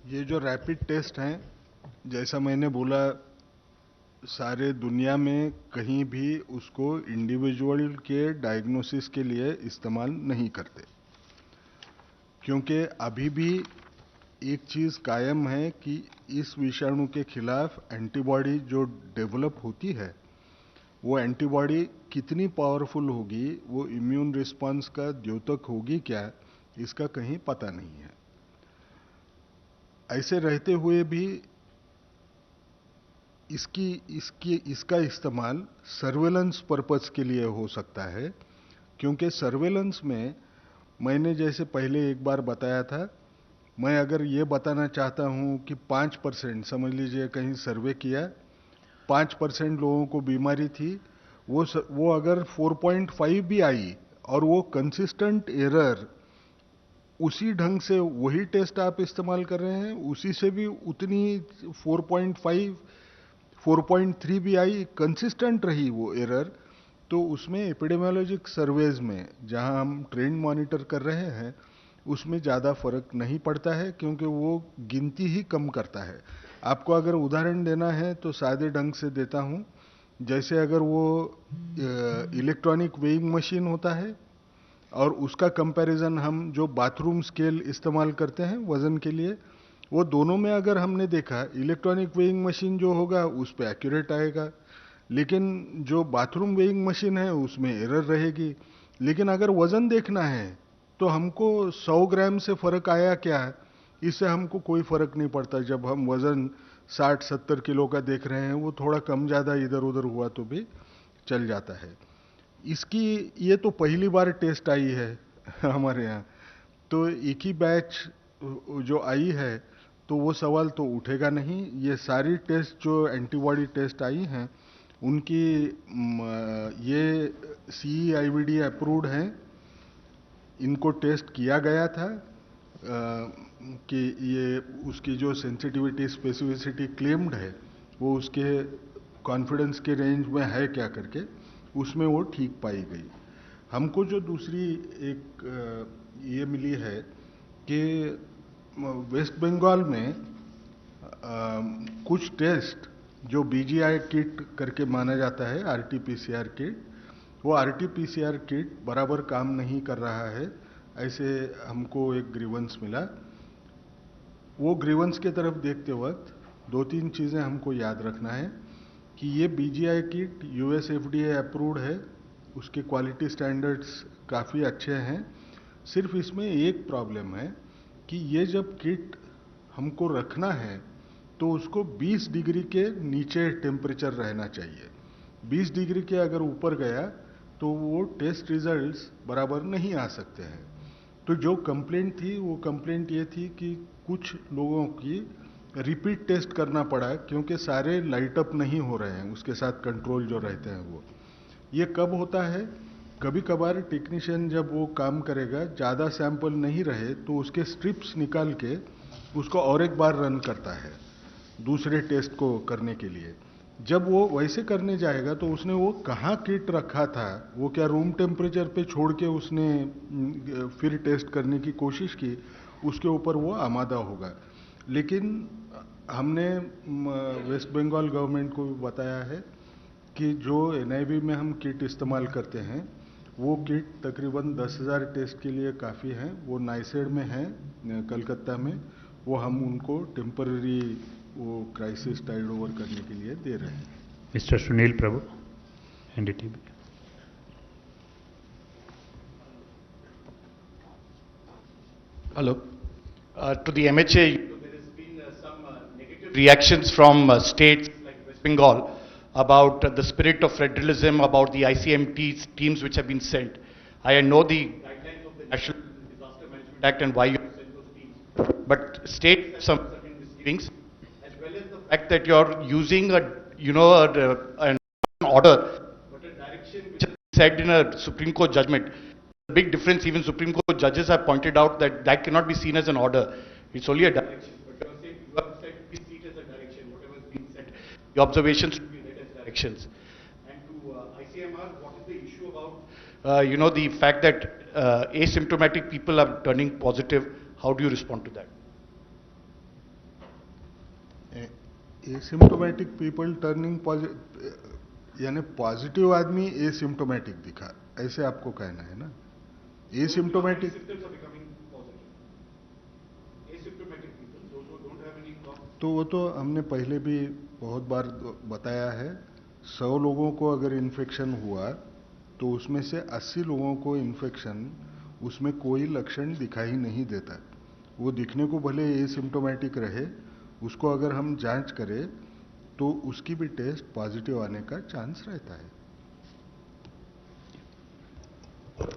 ये जो rapid test हैं, जैसा मैंने बोला, सारे दुनिया में कहीं भी उसको इंडिविजुअल के डायग्नोसिस के लिए इस्तेमाल नहीं करते, क्योंकि अभी भी एक चीज़ कायम है कि इस विषाणु के खिलाफ एंटीबॉडी जो डेवलप होती है, वो एंटीबॉडी कितनी पावरफुल होगी, वो इम्यून रिस्पांस का द्योतक होगी क्या, इसका कहीं पता नहीं है। ऐसे रहते हुए भी इसका इस्तेमाल सर्वेलेंस पर्पस के लिए हो सकता है, क्योंकि सर्वेलेंस में मैंने जैसे पहले एक बार बताया था, मैं अगर ये बताना चाहता हूँ कि 5%, समझ लीजिए कहीं सर्वे किया, 5% लोगों को बीमारी थी, वो अगर 4.5 भी आई और वो कंसिस्टेंट एरर, उसी ढंग से वही टेस्ट आप इस्तेमाल कर रहे हैं, उसी से भी उतनी 4.5 4.3 भी आई, कंसिस्टेंट रही वो एरर, तो उसमें एपिडेमियोलॉजिक सर्वेज में जहां हम ट्रेंड मॉनिटर कर रहे हैं, उसमें ज़्यादा फर्क नहीं पड़ता है, क्योंकि वो गिनती ही कम करता है। आपको अगर उदाहरण देना है तो सादे ढंग से देता हूँ। जैसे अगर वो इलेक्ट्रॉनिक वेइंग मशीन होता है और उसका कंपैरिजन हम जो बाथरूम स्केल इस्तेमाल करते हैं वजन के लिए, वो दोनों में अगर हमने देखा, इलेक्ट्रॉनिक वेइंग मशीन जो होगा उस पर एक्यूरेट आएगा, लेकिन जो बाथरूम वेइंग मशीन है उसमें एरर रहेगी। लेकिन अगर वजन देखना है तो हमको 100 ग्राम से फर्क आया क्या, इससे हमको कोई फर्क नहीं पड़ता। जब हम वजन 60-70 किलो का देख रहे हैं, वो थोड़ा कम ज़्यादा इधर उधर हुआ तो भी चल जाता है। इसकी ये तो पहली बार टेस्ट आई है हमारे यहाँ, तो एक ही बैच जो आई है, तो वो सवाल तो उठेगा नहीं। ये सारी टेस्ट जो एंटीबॉडी टेस्ट आई हैं, उनकी ये CE-IVD अप्रूव्ड हैं, इनको टेस्ट किया गया था कि ये उसकी जो सेंसिटिविटी स्पेसिफिसिटी क्लेम्ड है, वो उसके कॉन्फिडेंस के रेंज में है क्या करके, उसमें वो ठीक पाई गई। हमको जो दूसरी एक ये मिली है कि वेस्ट बंगाल में कुछ टेस्ट जो BGI किट करके माना जाता है, RT-PCR किट, वो RT-PCR किट बराबर काम नहीं कर रहा है, ऐसे हमको एक ग्रीवेंस मिला। वो ग्रीवेंस के तरफ देखते वक्त 2-3 चीज़ें हमको याद रखना है कि ये BGI kit US FDA approved है, उसके क्वालिटी स्टैंडर्ड्स काफ़ी अच्छे हैं। सिर्फ इसमें एक प्रॉब्लम है कि ये जब किट हमको रखना है तो उसको 20 डिग्री के नीचे टेम्परेचर रहना चाहिए। 20 डिग्री के अगर ऊपर गया तो वो टेस्ट रिजल्ट्स बराबर नहीं आ सकते हैं। तो जो कंप्लेंट थी, वो कंप्लेंट ये थी कि कुछ लोगों की रिपीट टेस्ट करना पड़ा, क्योंकि सारे लाइट अप नहीं हो रहे हैं, उसके साथ कंट्रोल जो रहते हैं वो। ये कब होता है, कभी कभार टेक्नीशियन जब वो काम करेगा, ज़्यादा सैंपल नहीं रहे तो उसके स्ट्रिप्स निकाल के उसको और एक बार रन करता है दूसरे टेस्ट को करने के लिए। जब वो वैसे करने जाएगा तो उसने वो कहाँ किट रखा था, वो क्या रूम टेम्परेचर पे छोड़ के उसने फिर टेस्ट करने की कोशिश की, उसके ऊपर वो आमादा होगा। लेकिन हमने वेस्ट बंगाल गवर्नमेंट को भी बताया है कि जो NIV में हम किट इस्तेमाल करते हैं, वो किट तकरीबन 10,000 टेस्ट के लिए काफ़ी हैं। वो नाइसेड में है कलकत्ता में, वो हम उनको टेम्पररी वो क्राइसिस टाइड ओवर करने के लिए दे रहे हैं। Mister Sunil Prabhu, NDTV। Hello. To the MHA, there has been some negative reactions from states like West Bengal about the spirit of federalism, about the ICMT teams which have been sent. I know the guidelines of the National Disaster Management Act and why you have sent those teams. But states have some certain misgivings, as well as the fact that you are using an order, but a direction which is said in a Supreme Court judgment. The big difference, even Supreme Court judges have pointed out that that cannot be seen as an order. It's only a direction. But you have said we see it as a direction, whatever is being said. The observations should be read as directions. And to ICMR, what is the issue about, the fact that asymptomatic people are turning positive? How do you respond to that? Asymptomatic people turning यानी positive आदमी asymptomatic दिखा, ऐसे आपको कहना है ना? Asymptomatic तो वो तो हमने पहले भी बहुत बार बताया है। 100 लोगों को अगर इन्फेक्शन हुआ तो उसमें से 80 लोगों को इन्फेक्शन उसमें कोई लक्षण दिखाई नहीं देता। वो दिखने को भले एसिम्टोमेटिक रहे, उसको अगर हम जांच करें तो उसकी भी टेस्ट पॉजिटिव आने का चांस रहता है।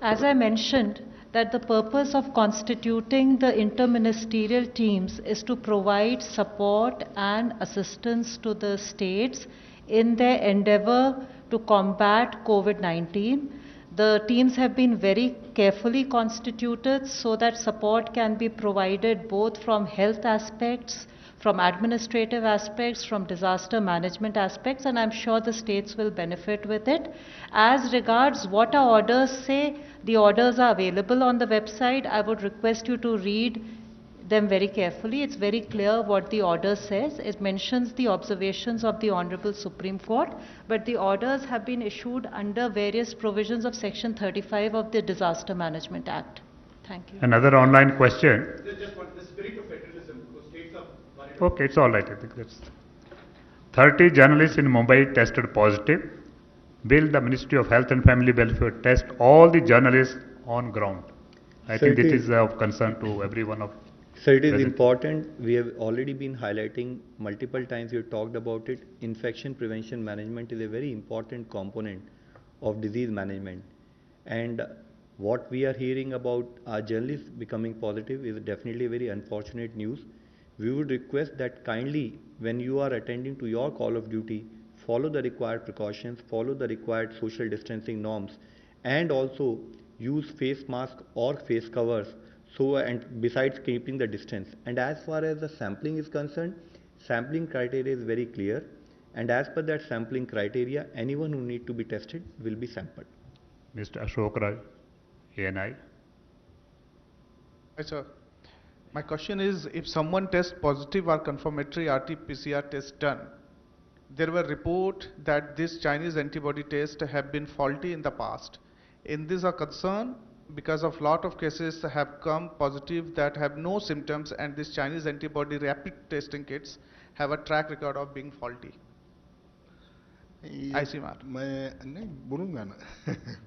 As I mentioned, that the purpose of constituting the interministerial teams is to provide support and assistance to the states in their endeavor to combat COVID-19. The teams have been very carefully constituted so that support can be provided both from health aspects, from administrative aspects, from disaster management aspects, and I'm sure the states will benefit with it. As regards what our orders say, the orders are available on the website. I would request you to read them very carefully. It's very clear what the order says. It mentions the observations of the Honorable Supreme Court, but the orders have been issued under various provisions of Section 35 of the Disaster Management Act. Thank you. Another online question. Just for the spirit of federalism, because states are worried. Okay, it's all right. I think that's 30 journalists in Mumbai tested positive. Will the Ministry of Health and Family Welfare test all the journalists on ground? I think this is of concern to everyone of. Sir, it is important. We have already been highlighting multiple times. We have talked about it. Infection prevention management is a very important component of disease management. And what we are hearing about our journalists becoming positive is definitely very unfortunate news. We would request that kindly, when you are attending to your call of duty, follow the required precautions, follow the required social distancing norms, and also use face mask or face covers. So, and besides keeping the distance. And as far as the sampling is concerned, sampling criteria is very clear. And as per that sampling criteria, anyone who need to be tested will be sampled. Mr. Ashok Raj, ANI. Hi, sir. My question is, if someone tests positive or confirmatory RT-PCR test done, there were reports that this Chinese antibody test have been faulty in the past. In this a concern because of lot of cases have come positive that have no symptoms, and this Chinese antibody rapid testing kits have a track record of being faulty. ICMR. मैं नहीं बोलूँगा ना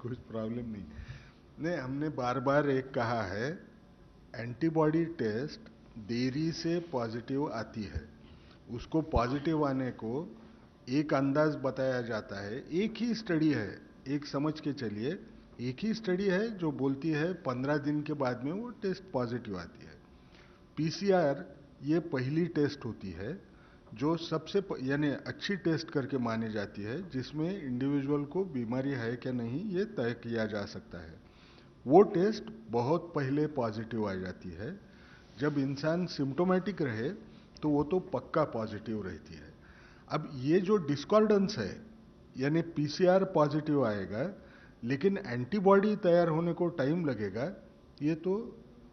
कुछ problem नहीं। हमने बार बार एक कहा है, एंटीबॉडी टेस्ट देरी से पॉजिटिव आती है। उसको पॉजिटिव आने को एक अंदाज बताया जाता है। एक ही स्टडी है, एक समझ के चलिए, एक ही स्टडी है जो बोलती है 15 दिन के बाद में वो टेस्ट पॉजिटिव आती है। पीसीआर ये पहली टेस्ट होती है जो सबसे यानी अच्छी टेस्ट करके मानी जाती है, जिसमें इंडिविजुअल को बीमारी है क्या नहीं ये तय किया जा सकता है। वो टेस्ट बहुत पहले पॉजिटिव आ जाती है। जब इंसान सिम्टोमेटिक रहे तो वो तो पक्का पॉजिटिव रहती है। अब ये जो डिस्कॉर्डेंस है, यानी पीसीआर पॉजिटिव आएगा लेकिन एंटीबॉडी तैयार होने को टाइम लगेगा, ये तो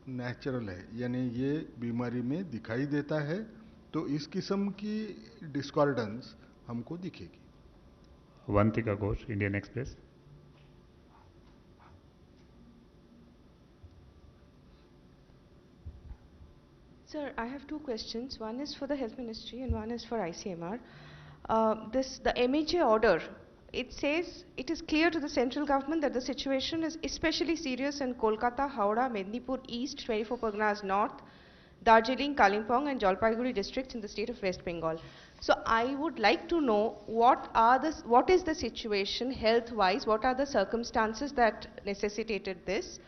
नेचुरल है, यानी ये बीमारी में दिखाई देता है। तो इस किस्म की डिस्कॉर्डेंस हमको दिखेगी। Vantika Ghosh, Indian Express. Sir, I have two questions. One is for the Health Ministry and one is for ICMR. The MHA order, it says it is clear to the central government that the situation is especially serious in Kolkata, Howrah, Mednipur East, 24 Parganas North, Darjeeling, Kalimpong and Jalpaiguri districts in the state of West Bengal. So I would like to know what is the situation health-wise, what are the circumstances that necessitated this?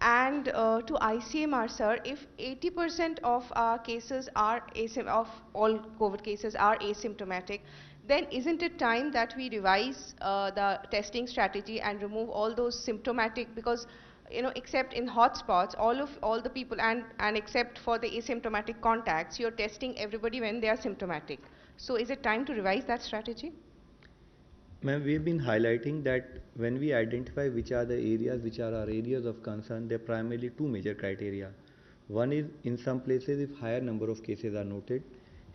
And to ICMR, sir, if 80% of our cases are of all COVID cases are asymptomatic, then isn't it time that we revise the testing strategy and remove all those symptomatic, because except in hotspots, all the people and except for the asymptomatic contacts, you're testing everybody when they are symptomatic. So is it time to revise that strategy? Ma'am, we have been highlighting that when we identify which are the areas which are our areas of concern, there are primarily two major criteria. One is, in some places if higher number of cases are noted,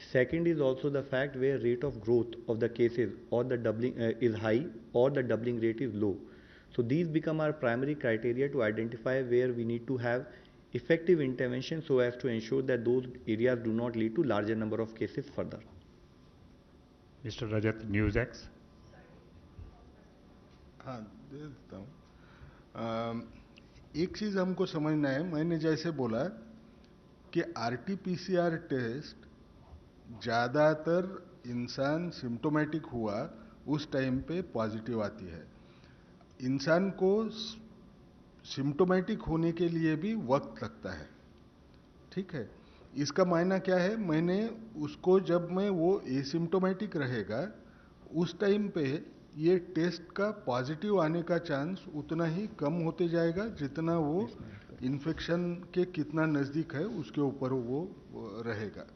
Second is also the fact where rate of growth of the cases or the doubling is high or the doubling rate is low. So these become our primary criteria to identify where we need to have effective intervention so as to ensure that those areas do not lead to larger number of cases further. Mr. Rajat, News X. हाँ दे देता हूँ। एक चीज़ हमको समझना है, मैंने जैसे बोला कि आरटीपीसीआर टेस्ट ज़्यादातर इंसान सिम्टोमेटिक हुआ उस टाइम पे पॉजिटिव आती है। इंसान को सिम्टोमेटिक होने के लिए भी वक्त लगता है, ठीक है। इसका मायना क्या है, मैंने उसको जब मैं वो एसिम्टोमेटिक रहेगा उस टाइम पे ये टेस्ट का पॉजिटिव आने का चांस उतना ही कम होते जाएगा जितना वो इन्फेक्शन के कितना नज़दीक है उसके ऊपर वो रहेगा।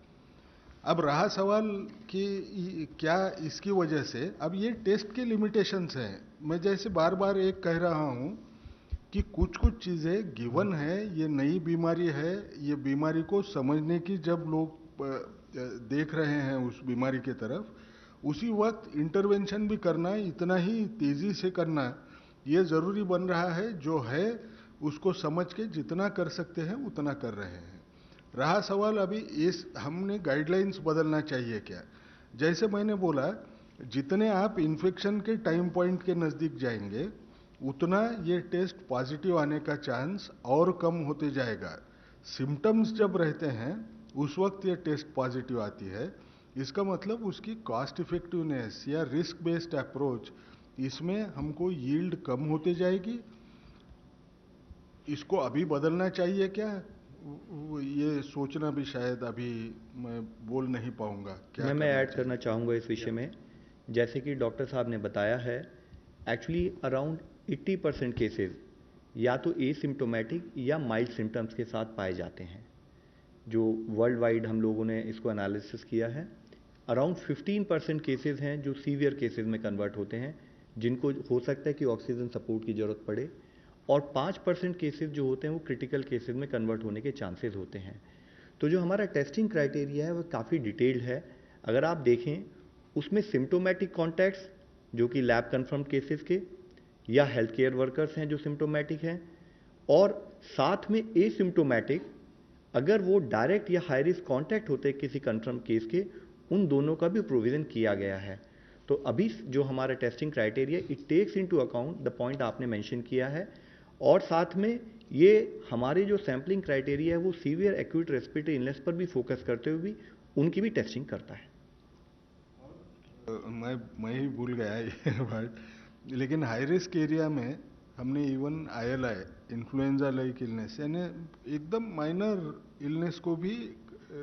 अब रहा सवाल कि क्या इसकी वजह से, अब ये टेस्ट के लिमिटेशंस हैं। मैं जैसे बार बार एक कह रहा हूँ कि कुछ कुछ चीज़ें गिवन है, ये नई बीमारी है, ये बीमारी को समझने की जब लोग देख रहे हैं उस बीमारी के तरफ, उसी वक्त इंटरवेंशन भी करना, इतना ही तेज़ी से करना ये ज़रूरी बन रहा है। जो है उसको समझ के जितना कर सकते हैं उतना कर रहे हैं। रहा सवाल अभी इस हमने गाइडलाइंस बदलना चाहिए क्या। जैसे मैंने बोला, जितने आप इन्फेक्शन के टाइम पॉइंट के नज़दीक जाएंगे उतना ये टेस्ट पॉजिटिव आने का चांस और कम होते जाएगा। सिम्टम्स जब रहते हैं उस वक्त ये टेस्ट पॉजिटिव आती है। इसका मतलब उसकी कॉस्ट इफेक्टिवनेस या रिस्क बेस्ड अप्रोच, इसमें हमको यील्ड कम होते जाएगी। इसको अभी बदलना चाहिए क्या, ये सोचना भी शायद अभी मैं बोल नहीं पाऊंगा। क्या मैं ऐड करना चाहूँगा इस विषय में। जैसे कि डॉक्टर साहब ने बताया है, एक्चुअली अराउंड 80% केसेस या तो एसिम्टोमेटिक या माइल्ड सिम्टम्स के साथ पाए जाते हैं। जो वर्ल्ड वाइड हम लोगों ने इसको एनालिसिस किया है, अराउंड 15% केसेस हैं जो सीवियर केसेस में कन्वर्ट होते हैं, जिनको हो सकता है कि ऑक्सीजन सपोर्ट की ज़रूरत पड़े, और 5% केसेस जो होते हैं वो क्रिटिकल केसेस में कन्वर्ट होने के चांसेस होते हैं। तो जो हमारा टेस्टिंग क्राइटेरिया है वो काफ़ी डिटेल्ड है। अगर आप देखें उसमें सिम्टोमेटिक कॉन्टैक्ट्स जो कि लैब कन्फर्म केसेस के या हेल्थ केयर वर्कर्स हैं जो सिम्टोमेटिक हैं, और साथ में एसिम्टोमेटिक अगर वो डायरेक्ट या हाई रिस्क कॉन्टैक्ट होते हैं किसी कन्फर्म केस के, उन दोनों का भी प्रोविज़न किया गया है। तो अभी जो हमारा testing criteria it takes into account the point आपने मेंशन किया है, और साथ में ये हमारे जो सैम्पलिंग क्राइटेरिया है वो सीवियर एक्यूट रेस्पिरेटरी इलनेस पर भी फोकस करते हुए भी उनकी भी टेस्टिंग करता है। मैं ही भूल गया ये वर्ड, लेकिन हाई रिस्क एरिया में हमने even ILI influenza like illness यानी एकदम माइनर इलनेस को भी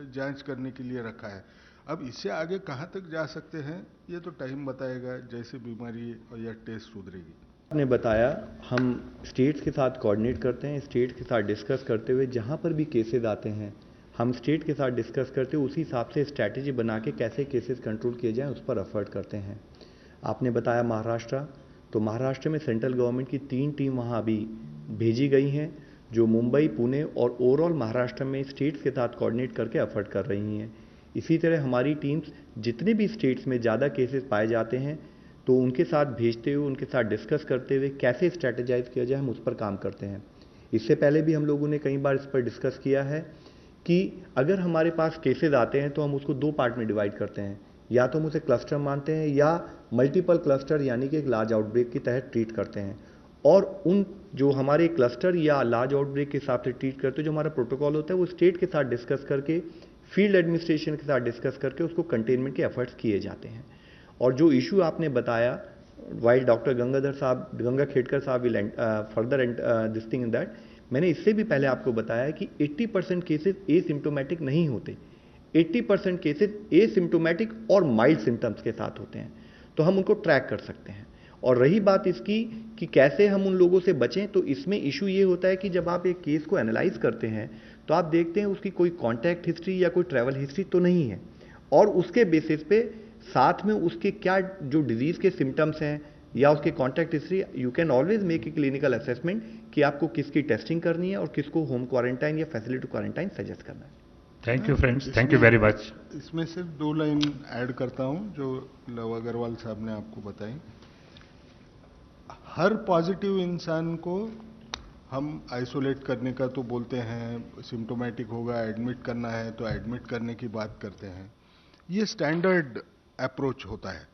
जांच करने के लिए रखा है। अब इससे आगे कहाँ तक जा सकते हैं ये तो टाइम बताएगा, जैसे बीमारी या टेस्ट सुधरेगी। आपने बताया हम स्टेट्स के साथ कोऑर्डिनेट करते हैं, स्टेट्स के साथ डिस्कस करते हुए जहाँ पर भी केसेस आते हैं हम स्टेट के साथ डिस्कस करते हुए उसी हिसाब से स्ट्रैटेजी बना के कैसे केसेस कंट्रोल किए जाएं उस पर एफर्ट करते हैं। आपने बताया महाराष्ट्र, तो महाराष्ट्र में सेंट्रल गवर्नमेंट की 3 टीम वहाँ अभी भेजी गई हैं जो मुंबई, पुणे और ओवरऑल महाराष्ट्र में स्टेट्स के साथ कोऑर्डिनेट करके एफर्ट कर रही हैं। इसी तरह हमारी टीम्स जितने भी स्टेट्स में ज़्यादा केसेस पाए जाते हैं तो उनके साथ भेजते हुए उनके साथ डिस्कस करते हुए कैसे स्ट्रैटेजाइज किया जाए हम उस पर काम करते हैं। इससे पहले भी हम लोगों ने कई बार इस पर डिस्कस किया है कि अगर हमारे पास केसेस आते हैं तो हम उसको 2 पार्ट में डिवाइड करते हैं, या तो हम उसे क्लस्टर मानते हैं या मल्टीपल क्लस्टर यानी कि एक लार्ज आउटब्रेक के तहत ट्रीट करते हैं। और उन जो हमारे क्लस्टर या लार्ज आउटब्रेक के हिसाब से ट्रीट करते हैं जो हमारा प्रोटोकॉल होता है वो स्टेट के साथ डिस्कस करके, फील्ड एडमिनिस्ट्रेशन के साथ डिस्कस करके उसको कंटेनमेंट के एफर्ट्स किए जाते हैं। और जो इशू आपने बताया, वाइल डॉक्टर गंगा खेड़कर साहब will further this thing in that, मैंने इससे भी पहले आपको बताया कि 80% केसेस एसिम्टोमेटिक नहीं होते, 80% केसेस एसिम्टोमेटिक और माइल्ड सिम्टम्स के साथ होते हैं, तो हम उनको ट्रैक कर सकते हैं। और रही बात इसकी कि कैसे हम उन लोगों से बचें, तो इसमें इशू ये होता है कि जब आप एक केस को एनालाइज करते हैं तो आप देखते हैं उसकी कोई कॉन्टैक्ट हिस्ट्री या कोई ट्रैवल हिस्ट्री तो नहीं है, और उसके बेसिस पे साथ में उसके क्या जो डिजीज़ के सिम्टम्स हैं या उसके contact history, you can always make a clinical assessment कि आपको किसकी टेस्टिंग करनी है और किसको होम क्वारंटाइन या फैसिलिटी क्वारंटाइन सजेस्ट करना है। Thank you, friends. Thank you very much. इसमें सिर्फ 2 लाइन ऐड करता हूं जो लव अग्रवाल साहब ने आपको बताई। हर पॉजिटिव इंसान को हम आइसोलेट करने का तो बोलते हैं, सिम्टोमेटिक होगा एडमिट करना है तो एडमिट करने की बात करते हैं। ये स्टैंडर्ड अप्रोच होता है।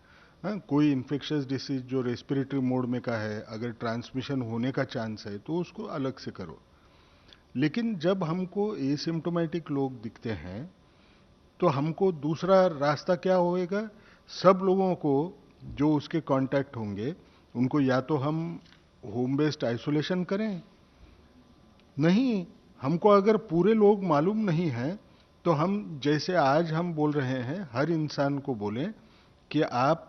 हाँ, कोई इन्फेक्शियस डिसीज जो रेस्पिरेटरी मोड में का है, अगर ट्रांसमिशन होने का चांस है तो उसको अलग से करो। लेकिन जब हमको एसिम्टोमेटिक लोग दिखते हैं तो हमको दूसरा रास्ता क्या होएगा? सब लोगों को जो उसके कांटेक्ट होंगे उनको या तो हम होम बेस्ड आइसोलेशन करें, नहीं हमको अगर पूरे लोग मालूम नहीं है तो हम जैसे आज हम बोल रहे हैं हर इंसान को बोलें कि आप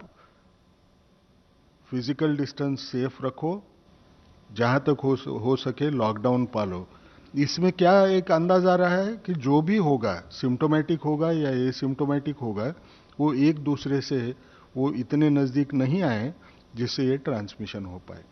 फिजिकल डिस्टेंस सेफ रखो, जहां तक हो सके लॉकडाउन पालो। इसमें क्या एक अंदाज आ रहा है कि जो भी होगा, सिम्टोमेटिक होगा या एसिम्टोमेटिक होगा, वो एक दूसरे से वो इतने नजदीक नहीं आए जिससे ये ट्रांसमिशन हो पाए।